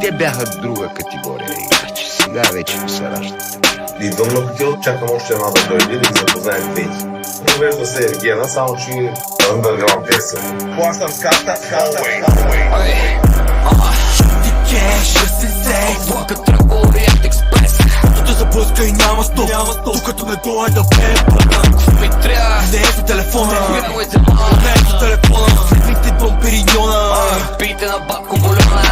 те бяха друга категория играчи. Сега вече не се раждат. Идвам на хотел, чакам още една да дойде да ги запознаем двете. Провежда се Ергена, само че underground версия. Плащам с карта. Кеш, сенсей, влакът тръгва Ориент Експрес. Като те заблъска и няма стоп, докато не дойде пепа. Ми трябва, не е за телефона, не е за телефона. Слепните Дом Периньона, пийте на батко бульона.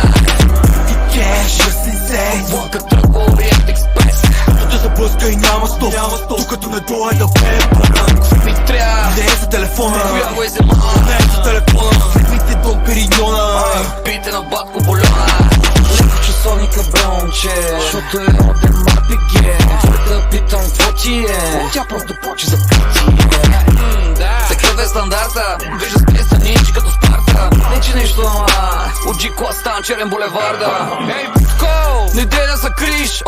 Кеш, сенсей, влакът тръгва Ориент Експрес. Като те заблъска и няма стоп, докато не дойде пепа. Ми трябва, не е за телефона, не е за телефона. Слепните Дом Периньона, пийте на батко бульона. Часовника бронче, защото е роден мапиге. Твоята питам, какво ти е? Тя просто почи за пити. Такъв е стандарта, вижда с страничи като Спарта. Не че нищо, ама от G-клас стан черен булеварда. Ей, Путко, не дей да се криш,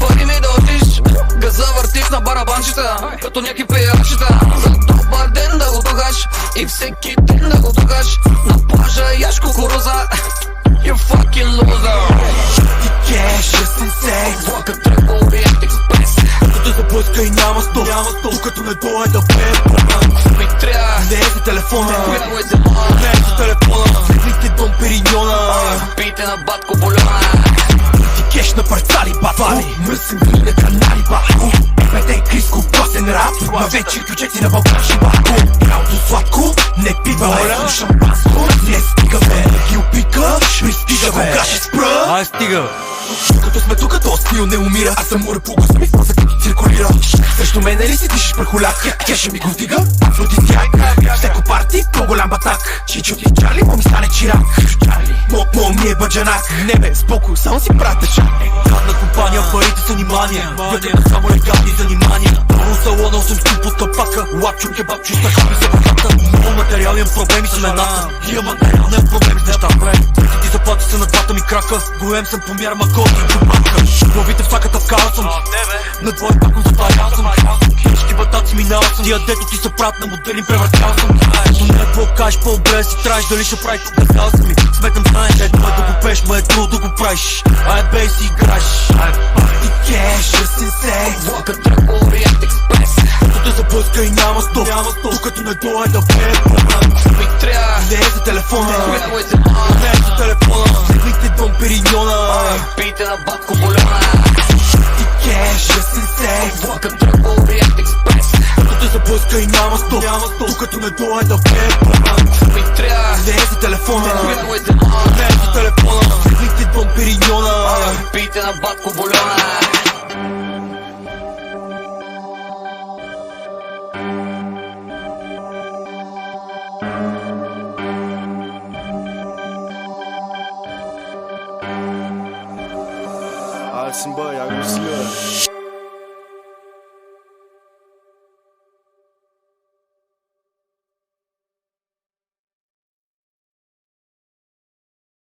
пари ми дължиш. Газа въртиш на барабанчета, като някакви пеячета. За добър ден да го тухаш и всеки ден да го тухаш. На плажа яш кукуруза, you fucking loser. Ти кеш, сенсей, влакът тръгва Ориент Експрес. Като те заблъска и няма стоп, докато не дойде пепа. Ми трябва, не е за телефона, не е за телефона. Слепните Дом Периньона, пийте на батко бульона. Ти кеш на парцали, бафали, мръсен гри на канали, баху. ЕПТ и Криско, класен рап, ма вече ключеци на Балкаши, баху. Кралото сладко, не пива, е шампанско. Не стига, бе, не ги опикаш, не стига, бе, кога ще спра? Ай, стига, бе. Като сме тук, то стил не умира. Аз съм море по смисъл, мозъкът ти циркулира. Срещу мене ли си дишиш прахоляк? Кеша ми го вдига, афродизиак. Всеко парти, по-голям батак. Чичо ти Чарли, мо ми стане чирак. Мо ми е баджанак. Не бе, спокой, само си правя тъчак. Гадна компания, парите са внимание. Гледам само легални занимания. Първо салона, 8 стил по стъпака. Лапчо, кебаб, чиста хаби за баката. Много материален проблем и с имената. Имам материален проблем с нещата. Ти заплати са на двата ми крака. Голем съм по мяра макоти и чупака. Главите в саката вкарал съм. На двое паком запаял съм. Хищи батаци минал съм. Тия дето ти са прат на модели превъртял съм. Но не е по-каш, по-добре си траеш. Дали ще прави показал съм ми. Сметам знаеш, едно е да го пеш, ма е трудно да го правиш. Ай бей си играш. Ти кеш, сенсей, влакът тръгва Ориент Експрес. Като те заблъска и няма стоп, докато не дойде пепа. Ми трябва, не е за телефона, не е за телефона. Слепните Дом Периньона, пийте на батко бульона. Ти кеш, сенсей, влакът тръгва Ориент Експрес. Като те заблъска и няма стоп, докато не дойде пепа. Ми трябва, не е за телефона, не е за телефона. Слепните Дом Периньона, пийте на батко бульона. Simba, я го сила.